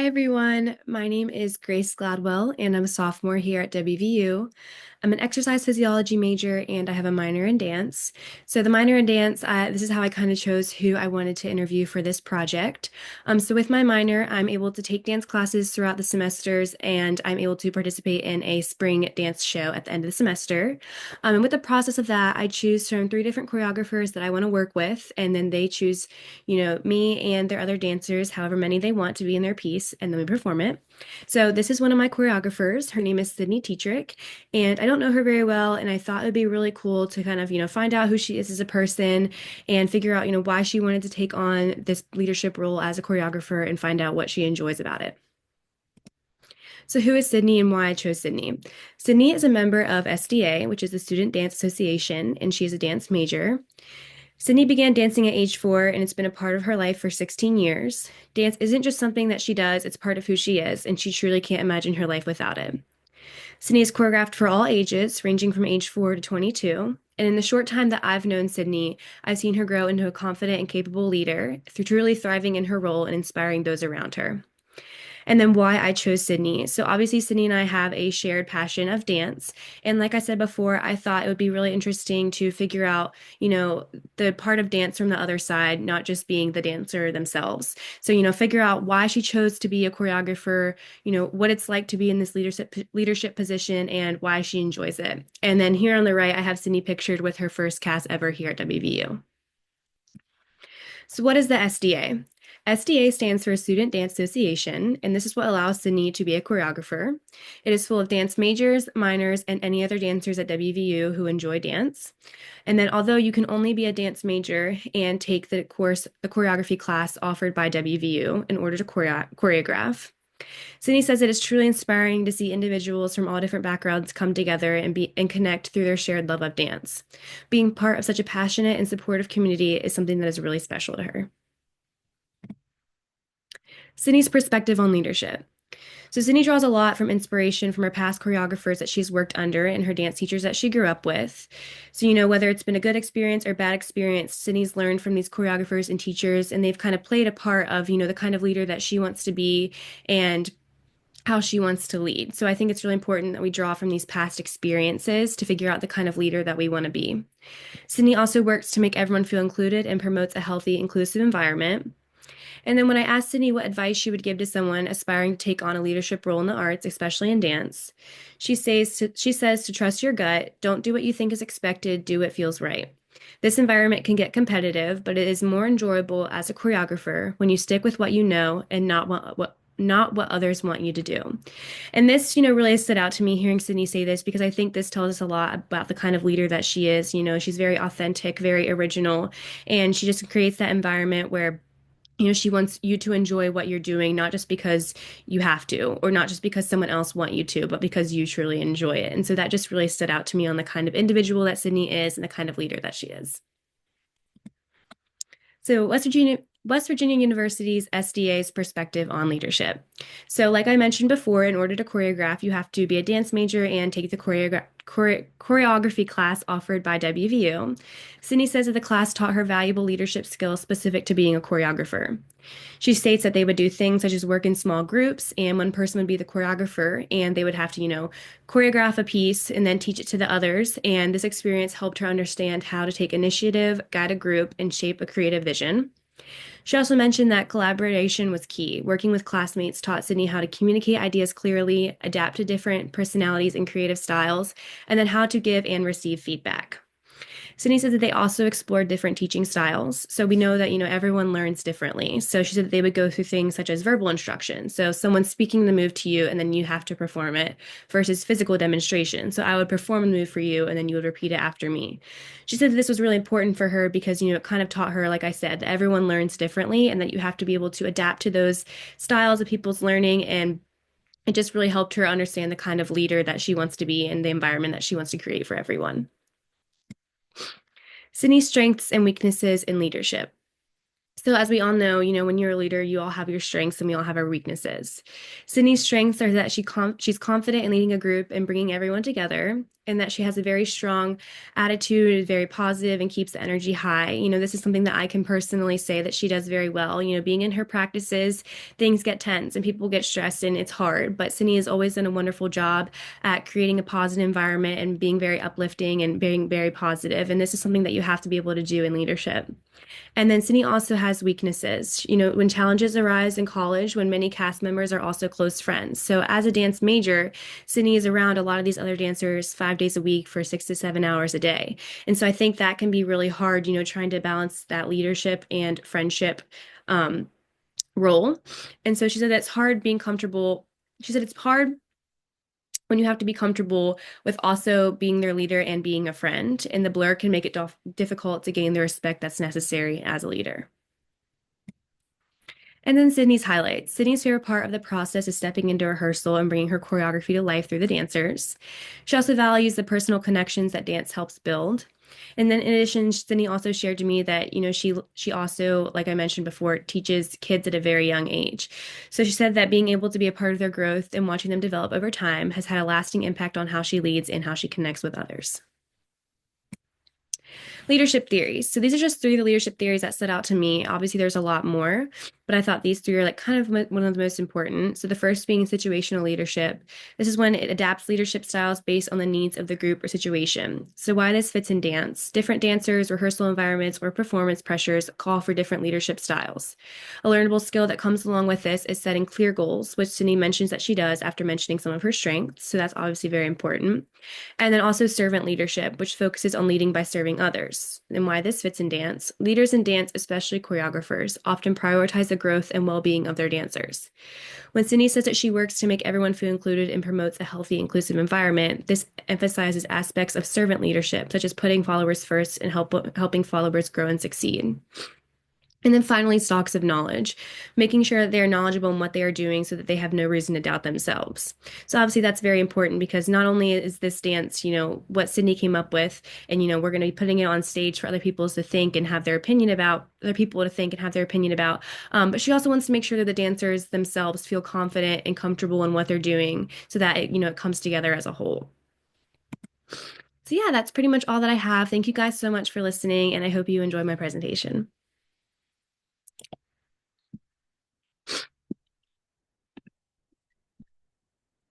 Hi, everyone. My name is Grace Gladwell, and I'm a sophomore here at WVU. I'm an exercise physiology major, and I have a minor in dance. So the minor in dance, this is how I kind of chose who I wanted to interview for this project. So with my minor, I'm able to take dance classes throughout the semesters, and I'm able to participate in a spring dance show at the end of the semester. And with the process of that, I choose from 3 different choreographers that I want to work with, and then they choose me and their other dancers, however many they want to be in their piece, and then we perform it. So this is one of my choreographers. Her name is Sydney Teatrick, and I don't know her very well, and I thought it would be really cool to kind of, find out who she is as a person and figure out, why she wanted to take on this leadership role as a choreographer and find out what she enjoys about it. So who is Sydney and why I chose Sydney? Sydney is a member of SDA, which is the Student Dance Association, and she is a dance major. Sydney began dancing at age 4, and it's been a part of her life for 16 years. Dance isn't just something that she does, it's part of who she is, and she truly can't imagine her life without it. Sydney is choreographed for all ages, ranging from age 4 to 22. And in the short time that I've known Sydney, I've seen her grow into a confident and capable leader through truly thriving in her role and inspiring those around her. And then why I chose Sydney. So obviously Sydney and I have a shared passion of dance. And like I said before, I thought it would be really interesting to figure out, the part of dance from the other side, not just being the dancer themselves. So, figure out why she chose to be a choreographer, what it's like to be in this leadership position and why she enjoys it. And then here on the right, I have Sydney pictured with her first cast ever here at WVU. So what is the SDA? SDA stands for Student Dance Association, and this is what allows Sydney to be a choreographer. It is full of dance majors, minors, and any other dancers at WVU who enjoy dance. And then although you can only be a dance major and take the choreography class offered by WVU in order to choreograph, Sydney says it is truly inspiring to see individuals from all different backgrounds come together and connect through their shared love of dance. Being part of such a passionate and supportive community is something that is really special to her. Sydney's perspective on leadership. So Sydney draws a lot from inspiration from her past choreographers that she's worked under and her dance teachers that she grew up with. So, whether it's been a good experience or bad experience, Sydney's learned from these choreographers and teachers, and they've kind of played a part of, the kind of leader that she wants to be and how she wants to lead. So I think it's really important that we draw from these past experiences to figure out the kind of leader that we want to be. Sydney also works to make everyone feel included and promotes a healthy, inclusive environment. And then when I asked Sydney what advice she would give to someone aspiring to take on a leadership role in the arts, especially in dance, she says to trust your gut, don't do what you think is expected, do what feels right. This environment can get competitive, but it is more enjoyable as a choreographer when you stick with what you know and not what others want you to do. And this, really stood out to me hearing Sydney say this because I think this tells us a lot about the kind of leader that she is. She's very authentic, very original, and she just creates that environment where she wants you to enjoy what you're doing, not just because you have to, or not just because someone else want you to, but because you truly enjoy it. And so that just really stood out to me on the kind of individual that Sydney is and the kind of leader that she is. So West Virginia University's SDA's perspective on leadership. So like I mentioned before, in order to choreograph, you have to be a dance major and take the choreography class offered by WVU. Sydney says that the class taught her valuable leadership skills specific to being a choreographer. She states that they would do things such as work in small groups, and one person would be the choreographer, and they would have to, choreograph a piece and then teach it to the others. And this experience helped her understand how to take initiative, guide a group, and shape a creative vision. She also mentioned that collaboration was key. Working with classmates taught Sydney how to communicate ideas clearly, adapt to different personalities and creative styles, and then how to give and receive feedback. Sydney said that they also explored different teaching styles. So we know that, everyone learns differently. So she said that they would go through things such as verbal instruction. So someone's speaking the move to you and then you have to perform it versus physical demonstration. So I would perform the move for you and then you would repeat it after me. She said that this was really important for her because, it kind of taught her, like I said, that everyone learns differently and that you have to be able to adapt to those styles of people's learning, and it just really helped her understand the kind of leader that she wants to be and the environment that she wants to create for everyone. Sydney's strengths and weaknesses in leadership. So as we all know, when you're a leader, you all have your strengths and we all have our weaknesses. Sydney's strengths are that she's confident in leading a group and bringing everyone together. and that she has a very strong attitude, is very positive, and keeps the energy high. This is something that I can personally say that she does very well. Being in her practices, things get tense and people get stressed and it's hard. But Sydney has always done a wonderful job at creating a positive environment and being very uplifting and being very positive. And this is something that you have to be able to do in leadership. And then Sydney also has weaknesses. When challenges arise in college, when many cast members are also close friends. So as a dance major, Sydney is around a lot of these other dancers 5 days a week for 6 to 7 hours a day. And so I think that can be really hard, trying to balance that leadership and friendship um, role. And so she said that's hard being comfortable. She said it's hard when you have to be comfortable with also being their leader and being a friend. And the blur can make it difficult to gain the respect that's necessary as a leader. And then Sydney's highlights. Sydney's favorite part of the process is stepping into rehearsal and bringing her choreography to life through the dancers. She also values the personal connections that dance helps build. And then in addition, Sydney also shared to me that, she also, like I mentioned before, teaches kids at a very young age. So she said that being able to be a part of their growth and watching them develop over time has had a lasting impact on how she leads and how she connects with others. Leadership theories. So these are just three of the leadership theories that stood out to me. Obviously, there's a lot more, but I thought these three are like kind of one of the most important. So the first being situational leadership. This is when it adapts leadership styles based on the needs of the group or situation. So why this fits in dance. Different dancers, rehearsal environments, or performance pressures call for different leadership styles. A learnable skill that comes along with this is setting clear goals, which Sydney mentions that she does after mentioning some of her strengths. So that's obviously very important. And then also servant leadership, which focuses on leading by serving others. And why this fits in dance. Leaders in dance, especially choreographers, often prioritize the growth and well-being of their dancers. When Sydney says that she works to make everyone feel included and promotes a healthy, inclusive environment, this emphasizes aspects of servant leadership, such as putting followers first and helping followers grow and succeed. And then finally, stocks of knowledge, making sure that they're knowledgeable in what they are doing so that they have no reason to doubt themselves. So obviously that's very important because not only is this dance, what Sydney came up with, and, we're going to be putting it on stage for other people to think and have their opinion about, other people to think and have their opinion about, but she also wants to make sure that the dancers themselves feel confident and comfortable in what they're doing so that it comes together as a whole. So yeah, that's pretty much all that I have. Thank you guys so much for listening, and I hope you enjoyed my presentation.